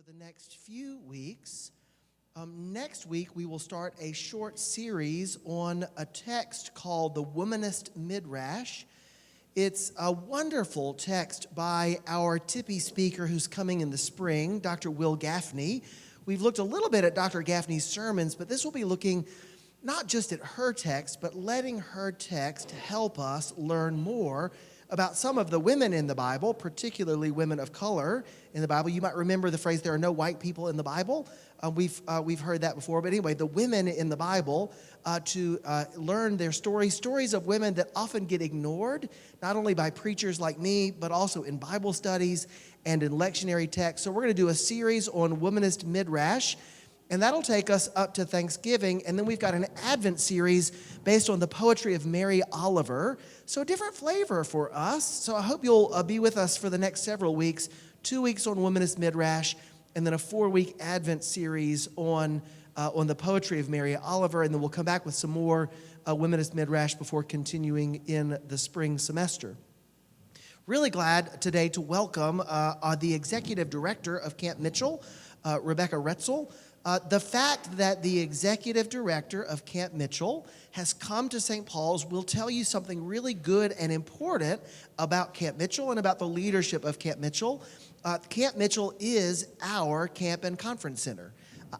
for the next few weeks. Next week, we will start a short series on a text called the Womanist Midrash. It's a wonderful text by our Tippy speaker who's coming in the spring, Dr. Will Gaffney. We've looked a little bit at Dr. Gaffney's sermons, but this will be looking not just at her text, but letting her text help us learn more about some of the women in the Bible, particularly women of color in the Bible. You might remember the phrase, there are no white people in the Bible. We've heard that before. But anyway, the women in the Bible, to learn their stories of women that often get ignored, not only by preachers like me, but also in Bible studies and in lectionary texts. So we're going to do a series on Womanist Midrash, and that'll take us up to Thanksgiving. And then we've got an Advent series based on the poetry of Mary Oliver. So a different flavor for us. So I hope you'll be with us for the next several weeks. 2 weeks on Womanist Midrash, and then a 4-week Advent series on the poetry of Mary Oliver. And then we'll come back with some more Womanist Midrash before continuing in the spring semester. Really glad today to welcome the executive director of Camp Mitchell, Rebecca Retzel. The fact that the executive director of Camp Mitchell has come to St. Paul's will tell you something really good and important about Camp Mitchell and about the leadership of Camp Mitchell. Camp Mitchell is our camp and conference center.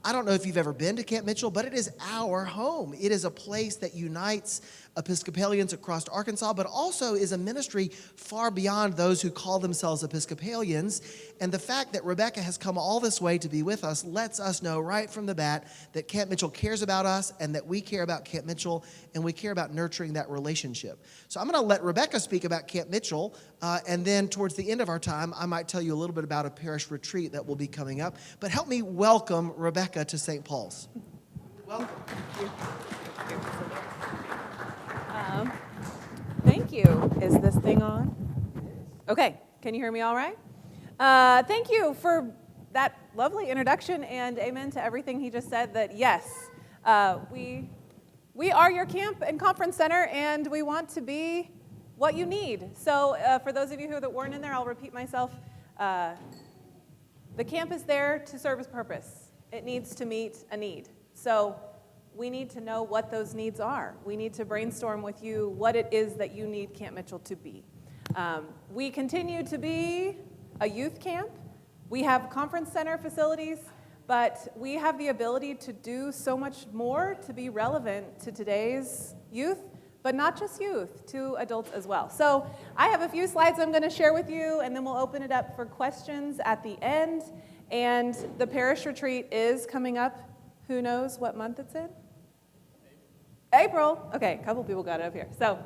I don't know if you've ever been to Camp Mitchell, but it is our home. It is a place that unites Episcopalians across Arkansas, but also is a ministry far beyond those who call themselves Episcopalians. And the fact that Rebecca has come all this way to be with us lets us know right from the bat that Camp Mitchell cares about us and that we care about Camp Mitchell, and we care about nurturing that relationship. So I'm going to let Rebecca speak about Camp Mitchell, and then towards the end of our time, I might tell you a little bit about a parish retreat that will be coming up. But help me welcome Rebecca to St. Paul's. Welcome. Thank you. Is this thing on? Okay. Can you hear me all right? Thank you for that lovely introduction, and amen to everything he just said, that yes, we are your camp and conference center, and we want to be what you need. So for those of you who weren't in there, I'll repeat myself. The camp is there to serve its purpose. It needs to meet a need. So we need to know what those needs are. We need to brainstorm with you what it is that you need Camp Mitchell to be. We continue to be a youth camp. We have conference center facilities, but we have the ability to do so much more to be relevant to today's youth, but not just youth, to adults as well. So I have a few slides I'm going to share with you, and then we'll open it up for questions at the end. And the parish retreat is coming up. Who knows what month it's in? April. Okay, a couple people got it up here. So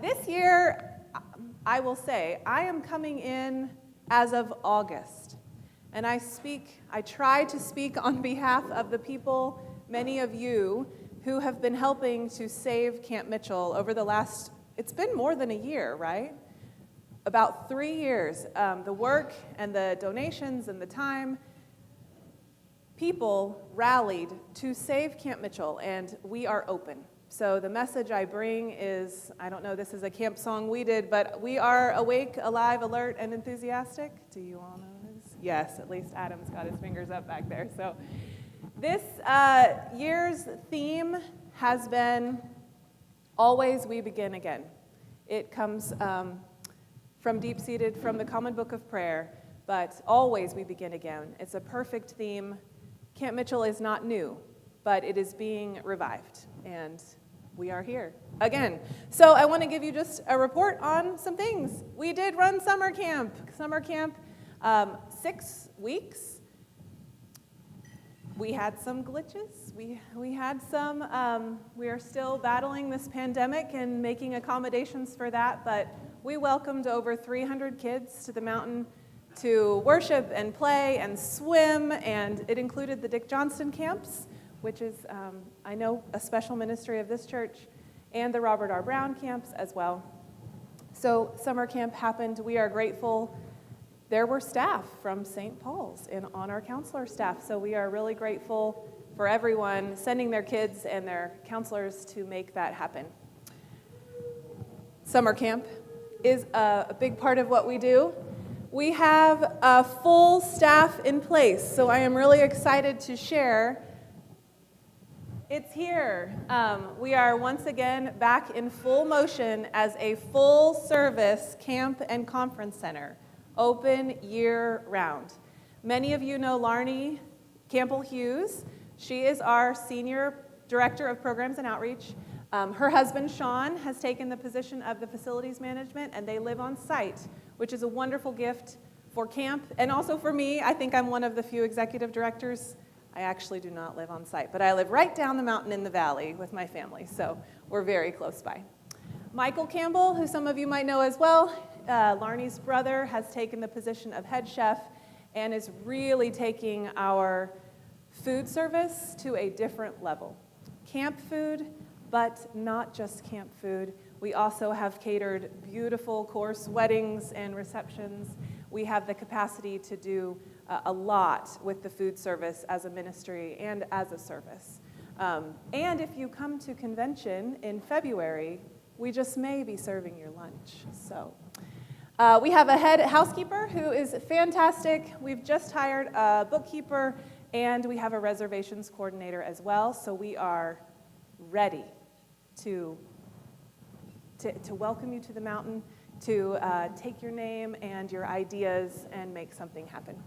this year, I will say, I am coming in as of August. And I try to speak on behalf of the people, many of you, who have been helping to save Camp Mitchell over the last, it's been more than a year, right? About 3 years. The work and the donations and the time, people rallied to save Camp Mitchell, and we are open. So the message I bring is, I don't know, this is a camp song we did, but we are awake, alive, alert, and enthusiastic. Do you all know this? Yes, at least Adam's got his fingers up back there. So this year's theme has been, Always We Begin Again. It comes from deep-seated from the Common Book of Prayer, but always we begin again. It's a perfect theme. Camp Mitchell is not new, but it is being revived, and we are here again. So I want to give you just a report on some things. We did run summer camp. 6 weeks. We had some glitches. We had some, we are still battling this pandemic and making accommodations for that, but we welcomed over 300 kids to the mountain to worship and play and swim, and it included the Dick Johnston camps, which is, I know, a special ministry of this church, and the Robert R. Brown camps as well. So summer camp happened. We are grateful. There were staff from St. Paul's on our counselor staff, so we are really grateful for everyone sending their kids and their counselors to make that happen. Summer camp is a big part of what we do. We have a full staff in place, so I am really excited to share. It's here. We are once again back in full motion as a full-service camp and conference center, open year-round. Many of you know Larnie Campbell-Hughes. She is our Senior Director of Programs and Outreach. Her husband, Sean, has taken the position of the facilities management, and they live on site, which is a wonderful gift for camp and also for me. I think I'm one of the few executive directors. I actually do not live on site, but I live right down the mountain in the valley with my family, so we're very close by. Michael Campbell, who some of you might know as well, Larnie's brother, has taken the position of head chef and is really taking our food service to a different level. Camp food, but not just camp food. We also have catered beautiful course weddings and receptions. We have the capacity to do a lot with the food service as a ministry and as a service. And if you come to convention in February, we just may be serving your lunch. So we have a head housekeeper who is fantastic. We've just hired a bookkeeper, and we have a reservations coordinator as well. So we are ready to welcome you to the mountain, to take your name and your ideas and make something happen.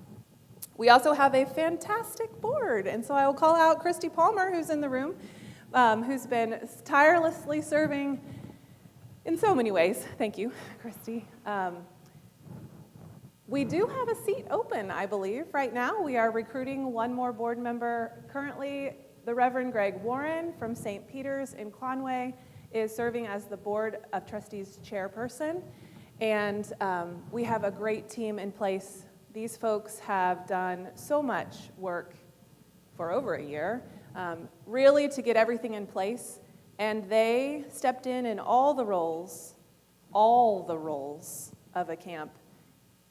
We also have a fantastic board, and so I will call out Christy Palmer, who's in the room, who's been tirelessly serving in so many ways. Thank you, Christy. We do have a seat open, I believe, right now. We are recruiting one more board member. Currently, the Reverend Greg Warren from St. Peter's in Conway is serving as the Board of Trustees chairperson, and we have a great team in place. These folks have done so much work for over a year, really to get everything in place, and they stepped in all the roles of a camp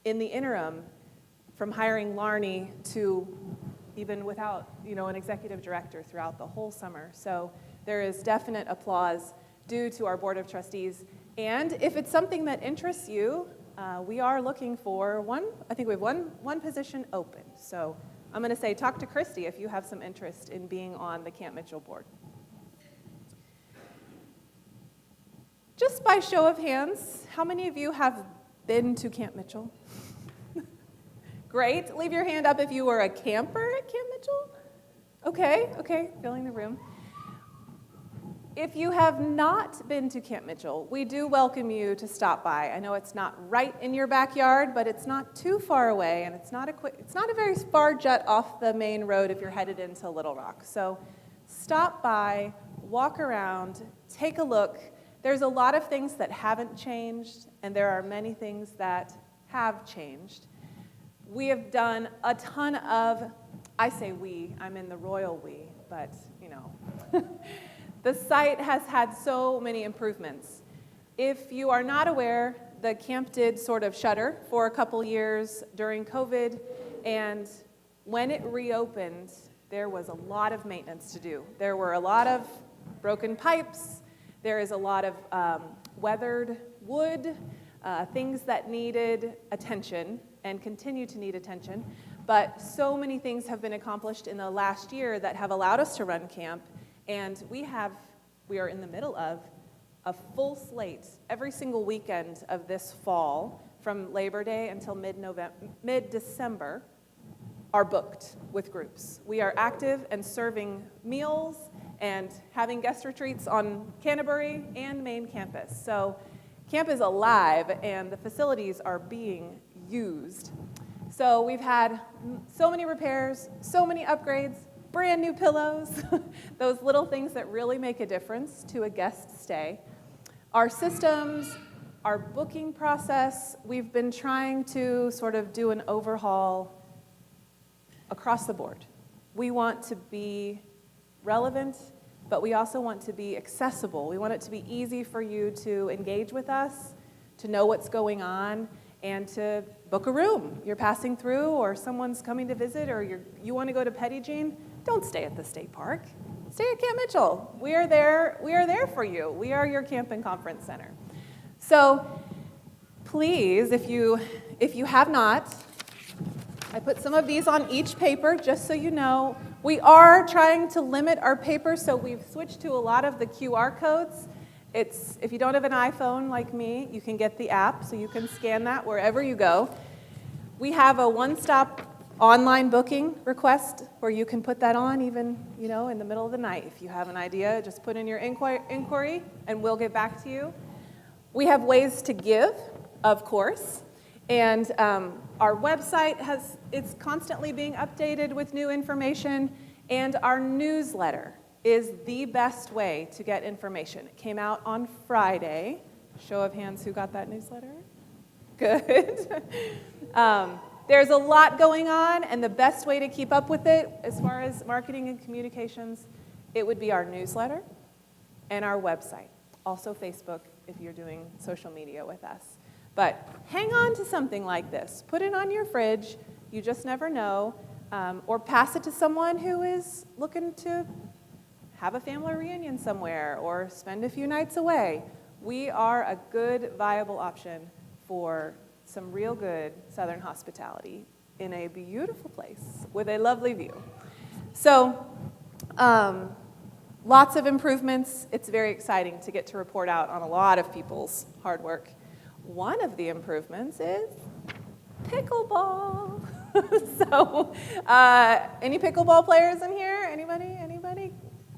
in the interim, from hiring Larnie to even without, an executive director throughout the whole summer. So there is definite applause due to our Board of Trustees. And if it's something that interests you, we are looking for I think we have one position open. So I'm going to say, talk to Christy if you have some interest in being on the Camp Mitchell board. Just by show of hands, how many of you have been to Camp Mitchell? Great. Leave your hand up if you were a camper at Camp Mitchell. Okay, filling the room. If you have not been to Camp Mitchell, we do welcome you to stop by. I know it's not right in your backyard, but it's not too far away, and it's not a very far jut off the main road if you're headed into Little Rock. So stop by, walk around, take a look. There's a lot of things that haven't changed, and there are many things that have changed. We have done a ton of, I say we, I'm in the royal we, but the site has had so many improvements. If you are not aware, the camp did sort of shutter for a couple years during COVID, and when it reopened, there was a lot of maintenance to do. There were a lot of broken pipes, there is a lot of weathered wood, things that needed attention and continue to need attention, but so many things have been accomplished in the last year that have allowed us to run camp, and we are in the middle of a full slate every single weekend of this fall, from Labor Day until mid-December, are booked with groups. We are active and serving meals and having guest retreats on Canterbury and main campus. So camp is alive, and the facilities are being used. So we've had so many repairs, so many upgrades, brand new pillows, those little things that really make a difference to a guest stay. Our systems, our booking process, we've been trying to sort of do an overhaul across the board. We want to be relevant, but we also want to be accessible. We want it to be easy for you to engage with us, to know what's going on, and to book a room. You're passing through, or someone's coming to visit, or you want to go to Petit Jean, don't stay at the state park. Stay at Camp Mitchell. We are there for you. We are your camp and conference center. So please, if you have not, I put some of these on each paper just so you know. We are trying to limit our paper, so we've switched to a lot of the QR codes. If you don't have an iPhone like me, you can get the app, so you can scan that wherever you go. We have a one-stop online booking request where you can put that on even, in the middle of the night. If you have an idea, just put in your inquiry and we'll get back to you. We have ways to give, of course, and our website it's constantly being updated with new information, and our newsletter is the best way to get information. It came out on Friday. Show of hands, who got that newsletter? Good. There's a lot going on, and the best way to keep up with it as far as marketing and communications, it would be our newsletter and our website. Also Facebook if you're doing social media with us. But hang on to something like this. Put it on your fridge. You just never know. Or pass it to someone who is looking to have a family reunion somewhere or spend a few nights away. We are a good, viable option for some real good Southern hospitality in a beautiful place with a lovely view. So, lots of improvements. It's very exciting to get to report out on a lot of people's hard work. One of the improvements is pickleball. So, any pickleball players in here? Anybody?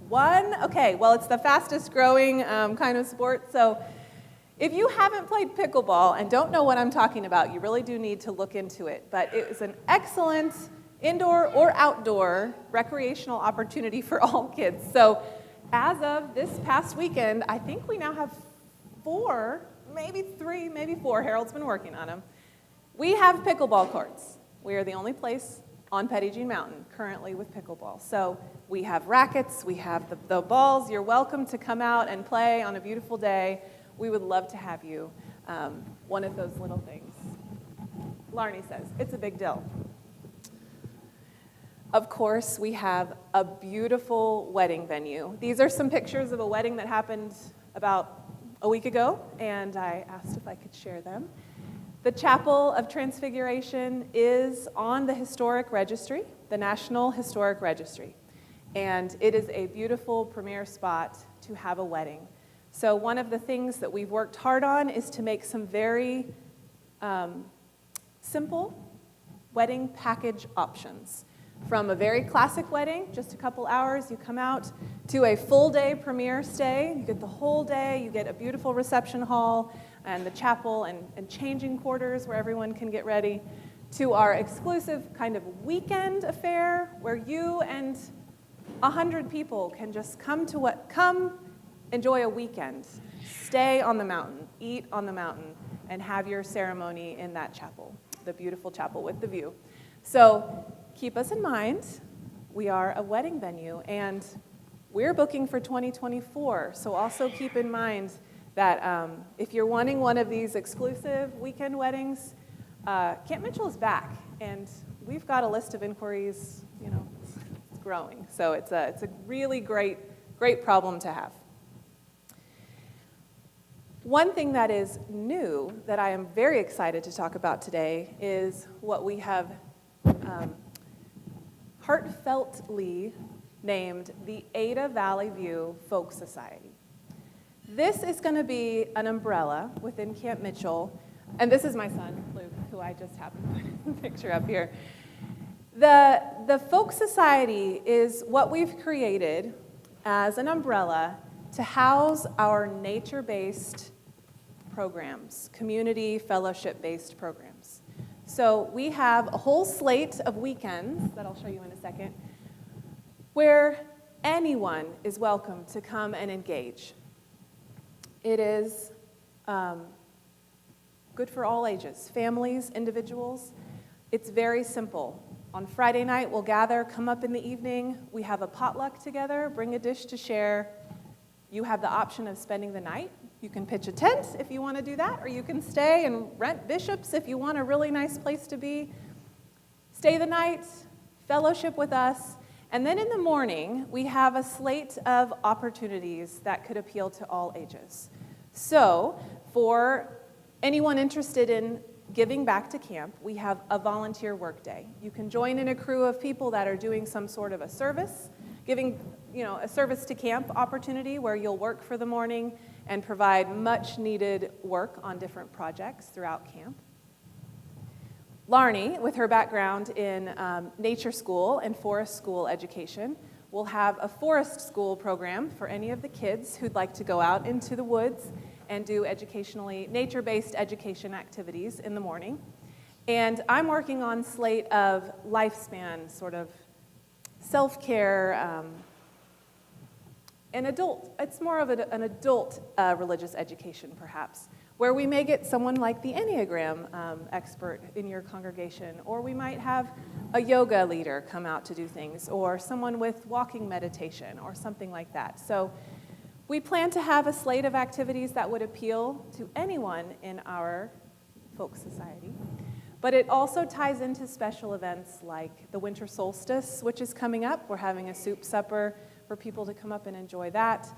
One? Okay, well, it's the fastest growing kind of sport. So, if you haven't played pickleball and don't know what I'm talking about, you really do need to look into it. But it is an excellent indoor or outdoor recreational opportunity for all kids. So as of this past weekend, I think we now have 4, maybe 3, maybe 4. Harold's been working on them. We have pickleball courts. We are the only place on Petit Jean Mountain currently with pickleball. So we have rackets, we have the balls. You're welcome to come out and play on a beautiful day. We would love to have you. One of those little things. Larnie says, it's a big deal. Of course, we have a beautiful wedding venue. These are some pictures of a wedding that happened about a week ago, and I asked if I could share them. The Chapel of Transfiguration is on the Historic Registry, the National Historic Registry, and it is a beautiful premier spot to have a wedding. So one of the things that we've worked hard on is to make some very simple wedding package options. From a very classic wedding, just a couple hours, you come out, to a full-day premier stay. You get the whole day. You get a beautiful reception hall and the chapel and changing quarters where everyone can get ready, to our exclusive kind of weekend affair where you and 100 people can just come enjoy a weekend, stay on the mountain, eat on the mountain, and have your ceremony in that chapel, the beautiful chapel with the view. So keep us in mind. We are a wedding venue, and we're booking for 2024. So also keep in mind that if you're wanting one of these exclusive weekend weddings, Camp Mitchell is back, and we've got a list of inquiries. It's growing. So it's a really great problem to have. One thing that is new that I am very excited to talk about today is what we have heartfeltly named the Ada Valley View Folk Society. This is going to be an umbrella within Camp Mitchell, and this is my son, Luke, who I just happened to put a picture up here. The Folk Society is what we've created as an umbrella to house our nature-based programs, community fellowship-based programs. So we have a whole slate of weekends that I'll show you in a second where anyone is welcome to come and engage. It is good for all ages, families, individuals. It's very simple. On Friday night, we'll gather, come up in the evening. We have a potluck together, bring a dish to share. You have the option of spending the night. You can pitch a tent if you want to do that, or you can stay and rent Bishop's if you want a really nice place to be. Stay the night, fellowship with us, and then in the morning, we have a slate of opportunities that could appeal to all ages. So, for Anyone interested in giving back to camp, we have a volunteer work day. You can join in a crew of people that are doing some sort of a service, giving a service to camp opportunity where you'll work for the morning and provide much needed work on different projects throughout camp. Larnie, with her background in nature school and forest school education, will have a forest school program for any of the kids who'd like to go out into the woods and do nature-based education activities in the morning. And I'm working on a slate of lifespan, sort of self-care, it's more of an adult religious education, perhaps, where we may get someone like the Enneagram expert in your congregation, or we might have a yoga leader come out to do things, or someone with walking meditation, or something like that. So we plan to have a slate of activities that would appeal to anyone in our folk society, but it also ties into special events like the winter solstice, which is coming up. We're having a soup supper for people to come up and enjoy that.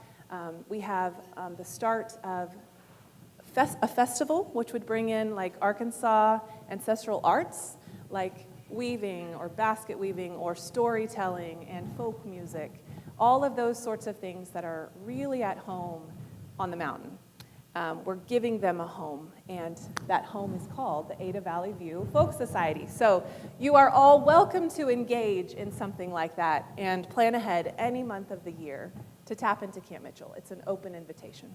We have the start of a festival, which would bring in like Arkansas ancestral arts, like weaving or basket weaving or storytelling and folk music, all of those sorts of things that are really at home on the mountain. We're giving them a home, and that home is called the Ada Valley View Folk Society. So you are all welcome to engage in something like that and plan ahead any month of the year to tap into Camp Mitchell. It's an open invitation.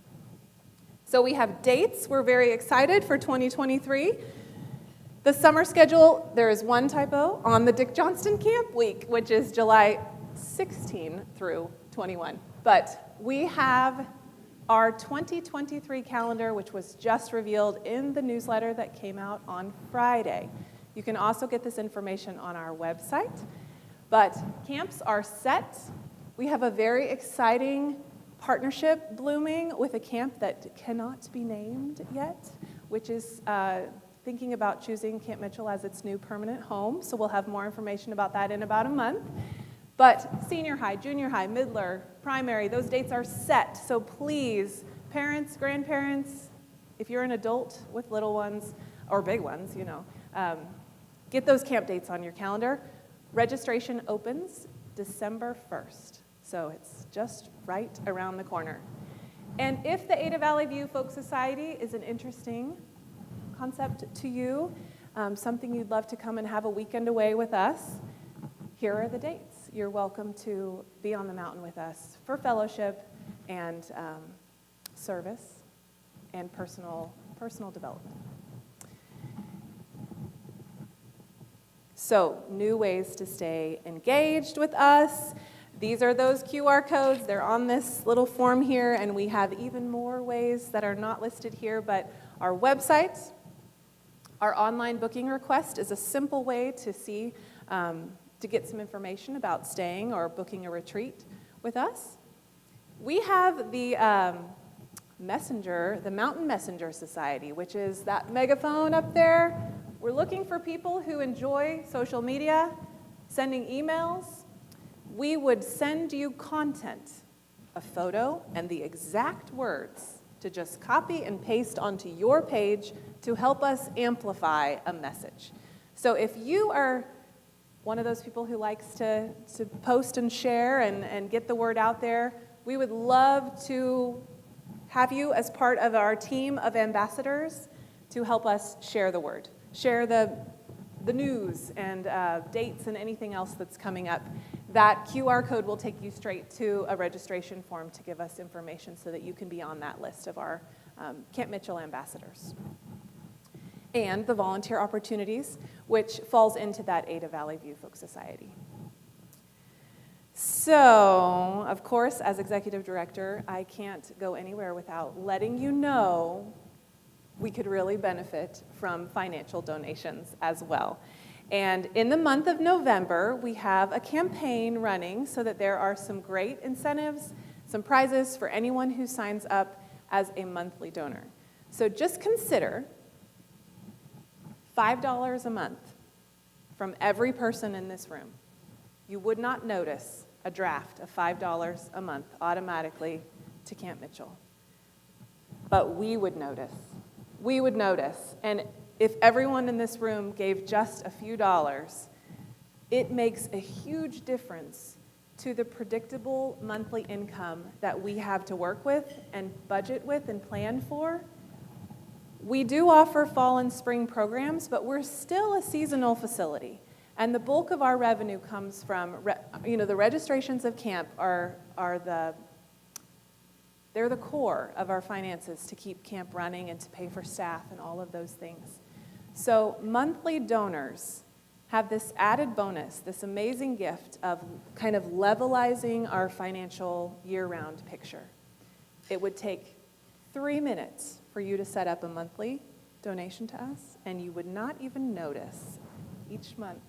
So we have dates. We're very excited for 2023. The summer schedule, there is one typo on the Dick Johnston Camp Week, which is July 16 through 21. But we have our 2023 calendar, which was just revealed in the newsletter that came out on Friday. You can also get this information on our website. But camps are set. We have a very exciting partnership blooming with a camp that cannot be named yet, which is thinking about choosing Camp Mitchell as its new permanent home. So we'll have more information about that in about a month. But senior high, junior high, middler, primary, those dates are set. So please, parents, grandparents, if you're an adult with little ones, or big ones, get those camp dates on your calendar. Registration opens December 1st. So it's just right around the corner. And if the Ada Valley View Folk Society is an interesting concept to you, something you'd love to come and have a weekend away with us, here are the dates. You're welcome to be on the mountain with us for fellowship and service and personal development. So, new ways to stay engaged with us. These are those QR codes. They're on this little form here, and we have even more ways that are not listed here, but our website, our online booking request is a simple way to see to get some information about staying or booking a retreat with us. We have the Mountain Messenger Society, which is that megaphone up there. We're looking for people who enjoy social media, sending emails. We would send you content, a photo, and the exact words to just copy and paste onto your page to help us amplify a message. So if you are one of those people who likes to post and share and get the word out there, we would love to have you as part of our team of ambassadors to help us share the word, share the news and dates and anything else that's coming up. That QR code will take you straight to a registration form to give us information so that you can be on that list of our Camp Mitchell ambassadors. And the volunteer opportunities, which falls into that Ada Valley View Folk Society. So, of course, as executive director, I can't go anywhere without letting you know we could really benefit from financial donations as well. And in the month of November, we have a campaign running so that there are some great incentives, some prizes for anyone who signs up as a monthly donor. So just consider $5 a month from every person in this room. You would not notice a draft of $5 a month automatically to Camp Mitchell. But we would notice we would notice. And if everyone in this room gave just a few dollars, it makes a huge difference to the predictable monthly income that we have to work with and budget with and plan for. We do offer fall and spring programs, but we're still a seasonal facility. And the bulk of our revenue comes from, the registrations of camp they're the core of our finances to keep camp running and to pay for staff and all of those things. So monthly donors have this added bonus, this amazing gift of kind of levelizing our financial year-round picture. It would take 3 minutes for you to set up a monthly donation to us, and you would not even notice each month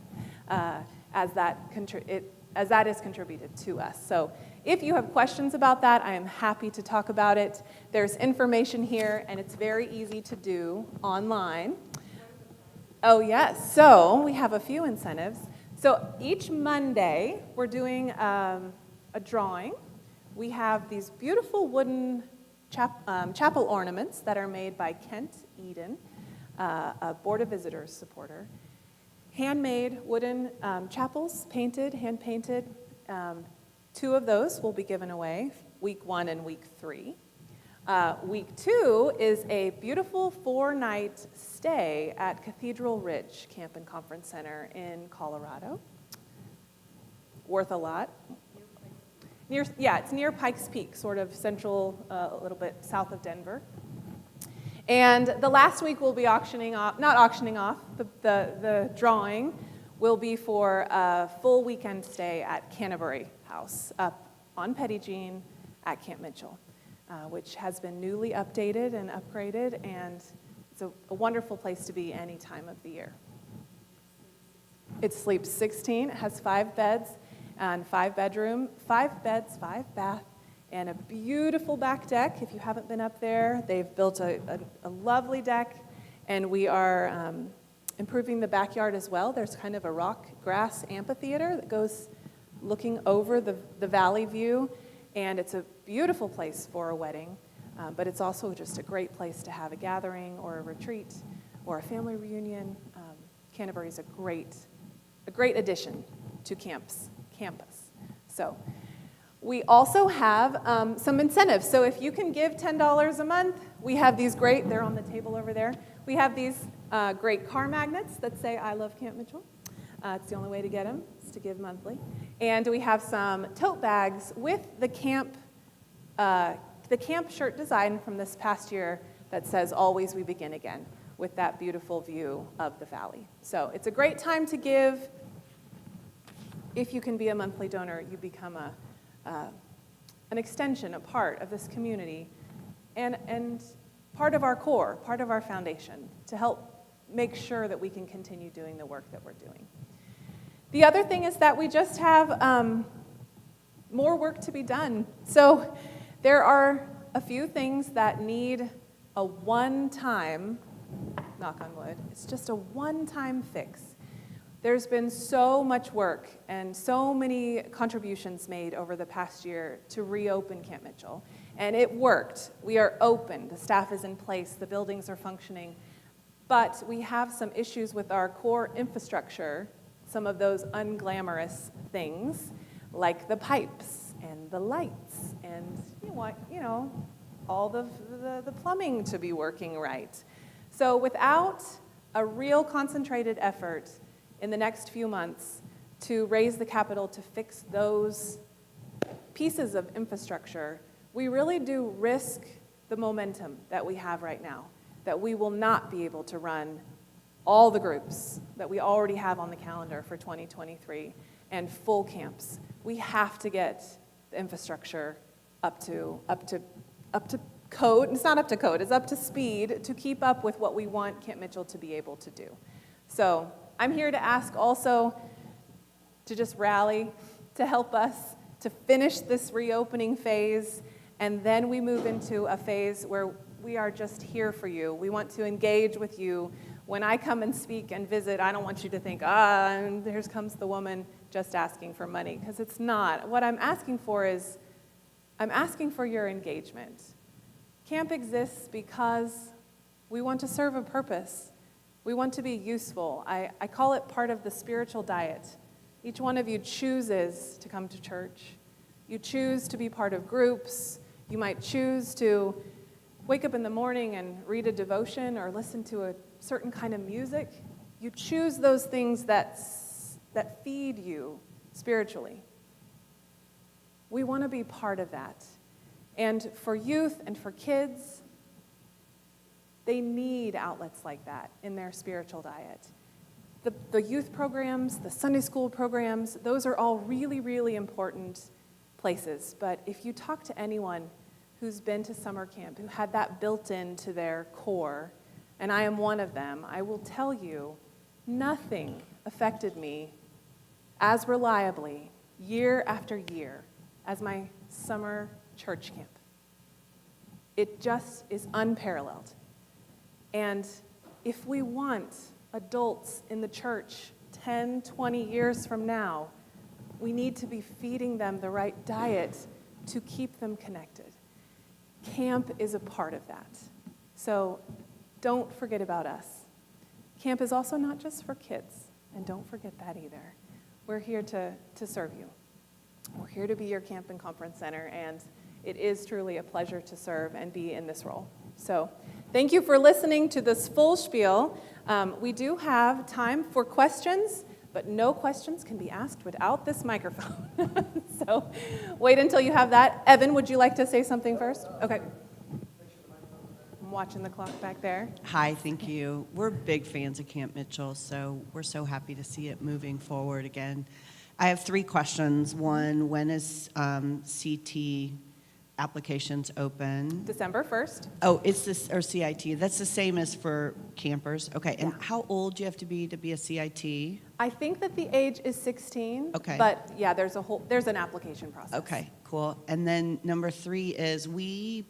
as that is contributed to us. So if you have questions about that, I am happy to talk about it. There's information here, and it's very easy to do online. Oh, yes. So we have a few incentives. So each Monday, we're doing a drawing. We have these beautiful wooden chapel ornaments that are made by Kent Eden, a Board of Visitors supporter. Handmade wooden chapels, hand-painted. 2 of those will be given away, week 1 and week 3. Week 2 is a beautiful 4-night stay at Cathedral Ridge Camp and Conference Center in Colorado. Worth a lot. It's near Pikes Peak, sort of central, a little bit south of Denver. And the last week we'll be the drawing will be for a full weekend stay at Canterbury House up on Petit Jean at Camp Mitchell, which has been newly updated and upgraded, and it's a wonderful place to be any time of the year. It sleeps 16, it has 5 beds and 5 bedroom, 5 beds, 5 bath, and a beautiful back deck. If you haven't been up there, they've built a lovely deck, and we are improving the backyard as well. There's kind of a rock grass amphitheater that goes looking over the valley view, and it's a beautiful place for a wedding, but it's also just a great place to have a gathering or a retreat or a family reunion. Canterbury is a great addition to campus. So we also have some incentives. So if you can give $10 a month, we have these they're on the table over there. We have these great car magnets that say, "I love Camp Mitchell." It's the only way to get them, is to give monthly. And we have some tote bags with the camp shirt design from this past year that says, "Always we begin again," with that beautiful view of the valley. So it's a great time to give. If you can be a monthly donor, you become an extension, a part of this community, and part of our core, part of our foundation, to help make sure that we can continue doing the work that we're doing. The other thing is that we just have more work to be done. So there are a few things that need a one-time, knock on wood, it's just a one-time fix. There's been so much work and so many contributions made over the past year to reopen Camp Mitchell. And it worked. We are open. The staff is in place. The buildings are functioning. But we have some issues with our core infrastructure, some of those unglamorous things, like the pipes and the lights and all the plumbing to be working right. So without a real concentrated effort in the next few months to raise the capital to fix those pieces of infrastructure, we really do risk the momentum that we have right now, that we will not be able to run all the groups that we already have on the calendar for 2023 and full camps. We have to get the infrastructure up to code. It's not up to code, it's up to speed to keep up with what we want Camp Mitchell to be able to do. So I'm here to ask also to just rally, to help us to finish this reopening phase, and then we move into a phase where we are just here for you. We want to engage with you. When I come and speak and visit, I don't want you to think, and here comes the woman just asking for money, because it's not. What I'm asking for is, I'm asking for your engagement. Camp exists because We want to serve a purpose. We want to be useful. I call it part of the spiritual diet. Each one of you chooses to come to church. You choose to be part of groups. You might choose to wake up in the morning and read a devotion or listen to a certain kind of music. You choose those things that feed you spiritually. We want to be part of that. And for youth and for kids, they need outlets like that in their spiritual diet. The youth programs, the Sunday school programs, those are all really, really important places. But if you talk to anyone who's been to summer camp, who had that built into their core, and I am one of them, I will tell you, nothing affected me as reliably year after year as my summer church camp. It just is unparalleled. And if we want adults in the church 10, 20 years from now, we need to be feeding them the right diet to keep them connected. Camp is a part of that. So don't forget about us. Camp is also not just for kids, and don't forget that either. We're here to serve you. We're here to be your camp and conference center, and it is truly a pleasure to serve and be in this role. So thank you for listening to this full spiel. We do have time for questions, but no questions can be asked without this microphone. So wait until you have that. Evan, would you like to say something first? Okay. I'm watching the clock back there. Hi, thank you. We're big fans of Camp Mitchell, so we're so happy to see it moving forward again. I have 3 questions. One, when is CT applications open? December 1st. Oh, it's this, or CIT. That's the same as for campers. Okay, and Yeah. how old do you have to be a CIT? I think that the age is 16. Okay. But yeah, there's an application process. Okay, cool. And then number 3 is we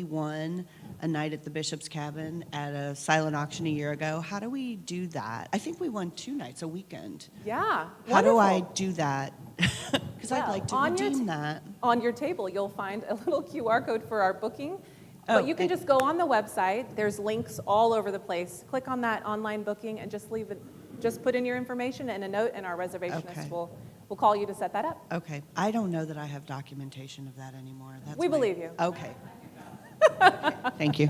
won a night at the Bishop's Cabin at a silent auction a year ago. How do we do that? I think we won 2 nights a weekend. Yeah. How do I wonderful. do that? Because I'd Well, like to on your redeem that. On your table, you'll find a little QR code for our booking. Oh, But you can just go on the website. There's links all over the place. Click on that online booking and just put in your information and a note, and our reservationist Okay. will call you to set that up. Okay. I don't know that I have documentation of that anymore. We believe you. Okay. Okay, thank you.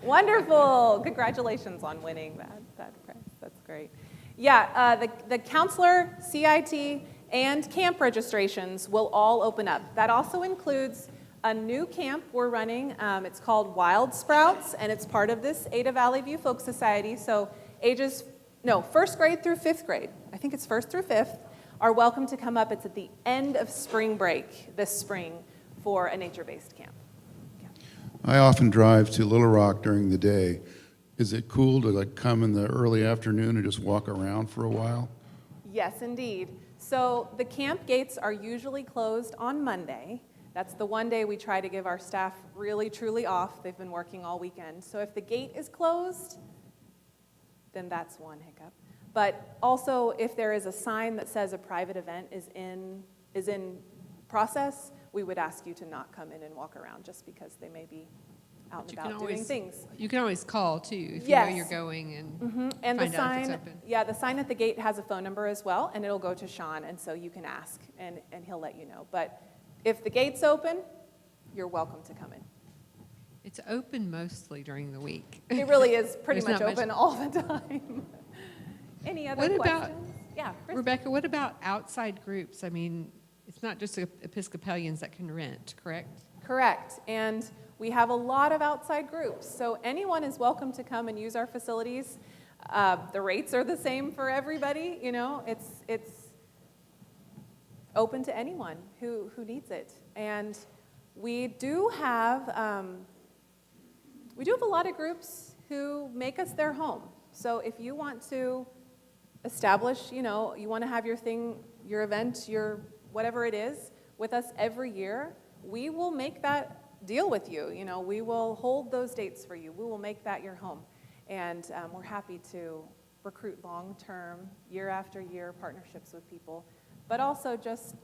Wonderful. Congratulations on winning that prize. That's great. Yeah, the counselor, CIT, and camp registrations will all open up. That also includes a new camp we're running. It's called Wild Sprouts, and it's part of this Ada Valley View Folk Society. So first grade through 5th grade, I think it's 1st through 5th, are welcome to come up. It's at the end of spring break this spring for a nature-based camp. I often drive to Little Rock during the day. Is it cool to come in the early afternoon and just walk around for a while? Yes, indeed. So the camp gates are usually closed on Monday. That's the one day we try to give our staff really, truly off. They've been working all weekend. So if the gate is closed, then that's one hiccup. But also, if there is a sign that says a private event is in process, we would ask you to not come in and walk around just because they may be out and about doing things. You can always call too if Yes. you know you're going and And find the out if it's sign, open. yeah, the sign at the gate has a phone number as well, and it'll go to Sean, and so you can ask, and he'll let you know. But if the gate's open, you're welcome to come in. It's open mostly during the week. It really is pretty There's much not much- open all the time. Any other What about- questions? Yeah, Chris? Rebecca, what about outside groups? I mean, it's not just Episcopalians that can rent, correct? Correct, and we have a lot of outside groups, so anyone is welcome to come and use our facilities. The rates are the same for everybody, it's open to anyone who needs it. And we do have a lot of groups who make us their home. So if you want to establish, you want to have your thing, your event, your whatever it is with us every year, we will make that deal with you. We will hold those dates for you. We will make that your home. And we're happy to recruit long-term, year after year partnerships with people. But also just,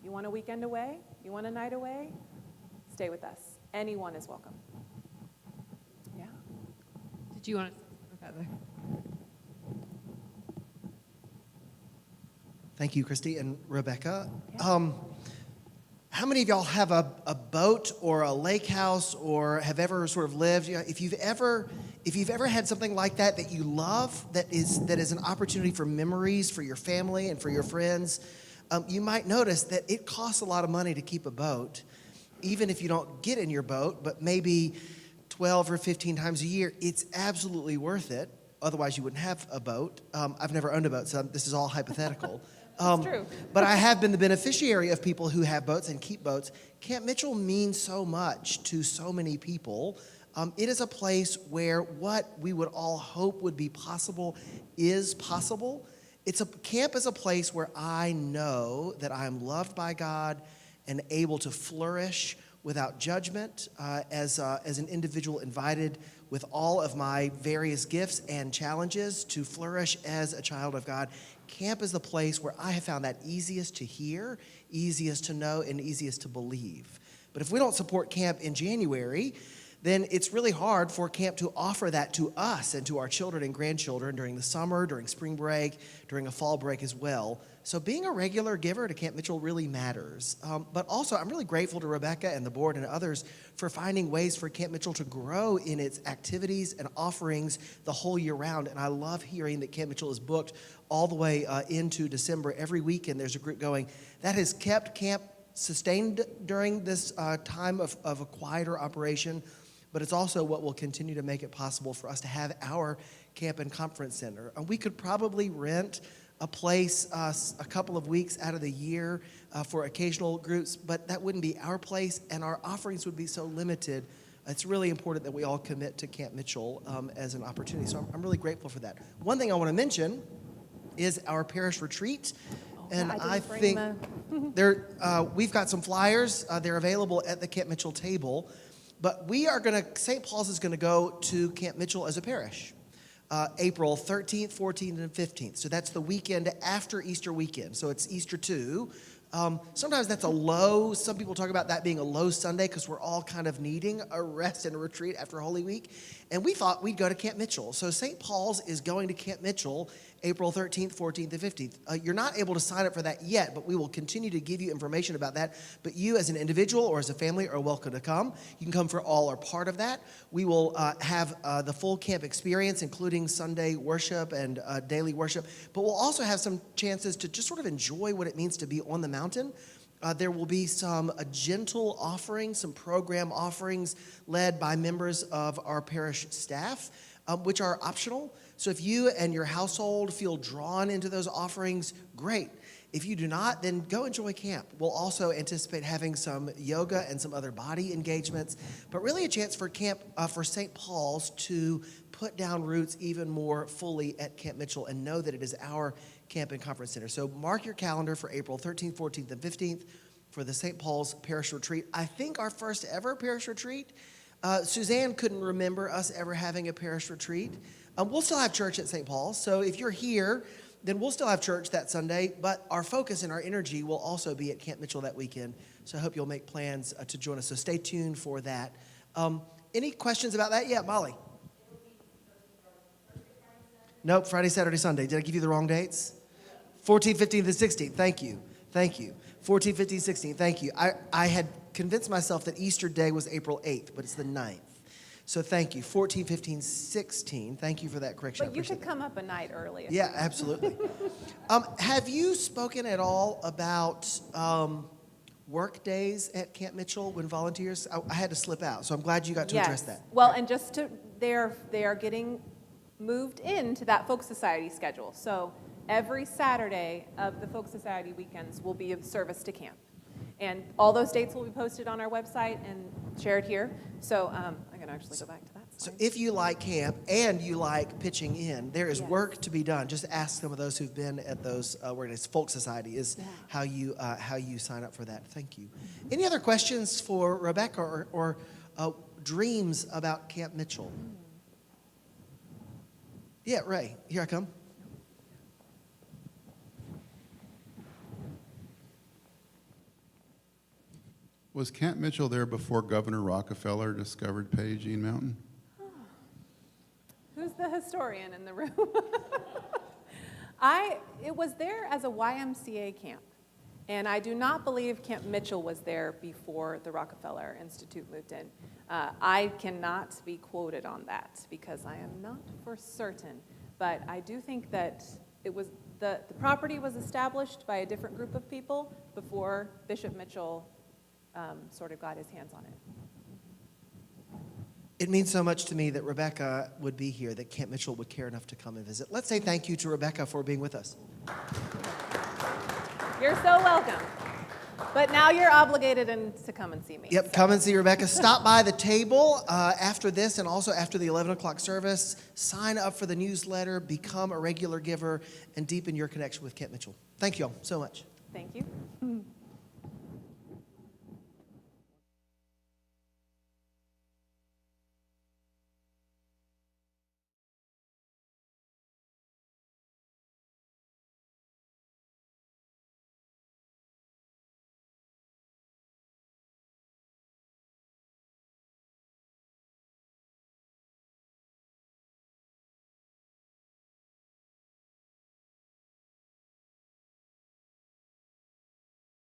you want a weekend away? You want a night away? Stay with us. Anyone is welcome. Yeah. Did you want to, Heather? Thank you, Christy and Rebecca. How many of y'all have a boat or a lake house or have ever sort of lived? You know, if you've ever had something like that that you love, that is an opportunity for memories for your family and for your friends, you might notice that it costs a lot of money to keep a boat, even if you don't get in your boat, but maybe 12 or 15 times a year, it's absolutely worth it. Otherwise, you wouldn't have a boat. I've never owned a boat, so this is all hypothetical. That's true. But I have been the beneficiary of people who have boats and keep boats. Camp Mitchell means so much to so many people. It is a place where what we would all hope would be possible is possible. Camp is a place where I know that I am loved by God and able to flourish without judgment as an individual invited with all of my various gifts and challenges to flourish as a child of God. Camp is the place where I have found that easiest to hear, easiest to know, and easiest to believe. But if we don't support camp in January, then it's really hard for camp to offer that to us and to our children and grandchildren during the summer, during spring break, during a fall break as well. So being a regular giver to Camp Mitchell really matters. But also, I'm really grateful to Rebecca and the board and others for finding ways for Camp Mitchell to grow in its activities and offerings the whole year round. And I love hearing that Camp Mitchell is booked all the way into December. Every weekend there's a group going. That has kept camp sustained during this time of a quieter operation. But it's also what will continue to make it possible for us to have our camp and conference center. We could probably rent a place a couple of weeks out of the year for occasional groups, but that wouldn't be our place, and our offerings would be so limited. It's really important that we all commit to Camp Mitchell as an opportunity. So I'm really grateful for that. One thing I want to mention is our parish retreat. And I think we've got some flyers. They're available at the Camp Mitchell table. But St. Paul's is going to go to Camp Mitchell as a parish, April 13th, 14th, and 15th. So that's the weekend after Easter weekend. So it's Easter 2. Sometimes that's some people talk about that being a low Sunday because we're all kind of needing a rest and a retreat after Holy Week. And we thought we'd go to Camp Mitchell. So St. Paul's is going to Camp Mitchell April 13th, 14th, and 15th. You're not able to sign up for that yet, but we will continue to give you information about that. But you as an individual or as a family are welcome to come. You can come for all or part of that. We will have the full camp experience, including Sunday worship and daily worship. But we'll also have some chances to just sort of enjoy what it means to be on the mountain. There will be some gentle offerings, some program offerings led by members of our parish staff, which are optional. So if you and your household feel drawn into those offerings, great. If you do not, then go enjoy camp. We'll also anticipate having some yoga and some other body engagements, but really a chance for camp for St. Paul's to put down roots even more fully at Camp Mitchell and know that it is our camp and conference center. So mark your calendar for April 13th, 14th, and 15th for the St. Paul's Parish Retreat. I think our first ever parish retreat. Suzanne couldn't remember us ever having a parish retreat. We'll still have church at St. Paul's, so if you're here, then we'll still have church that Sunday, but our focus and our energy will also be at Camp Mitchell that weekend, so I hope you'll make plans to join us, so stay tuned for that. Any questions about that? Yeah, Molly? Nope, Friday, Saturday, Sunday. Did I give you the wrong dates? 14th, 15th, and 16th. Thank you. 14th, 15th, 16th. Thank you. I had convinced myself that Easter Day was April 8th, but it's the 9th. So thank you. 14, 15, 16. Thank you for that correction. But you could come up a night early. Yeah, absolutely. Have you spoken at all about work days at Camp Mitchell when volunteers? I had to slip out, so I'm glad you got to address that. Well, and they are getting moved into that Folk Society schedule. So every Saturday of the Folk Society weekends will be of service to camp. And all those dates will be posted on our website and shared here. So I'm going to actually go back to that So slide. if you like camp and you like pitching in, there is Yes. work to be done. Just ask some of those who've been at those organizations. Folk Society is how you sign up for that. Thank you. Any other questions for Rebecca or dreams about Camp Mitchell? Yeah, Ray, here I come. Was Camp Mitchell there before Governor Rockefeller discovered Pagine Mountain? historian in the room. It was there as a YMCA camp, and I do not believe Camp Mitchell was there before the Rockefeller Institute moved in. I cannot be quoted on that because I am not for certain, but I do think that it was the property was established by a different group of people before Bishop Mitchell sort of got his hands on it. It means so much to me that Rebecca would be here, that Camp Mitchell would care enough to come and visit. Let's say thank you to Rebecca for being with us. You're so welcome. But now you're obligated to come and see me. Yep, come and see Rebecca. Stop by the table after this and also after the 11 o'clock service. Sign up for the newsletter, become a regular giver, and deepen your connection with Camp Mitchell. Thank you all so much. Thank you.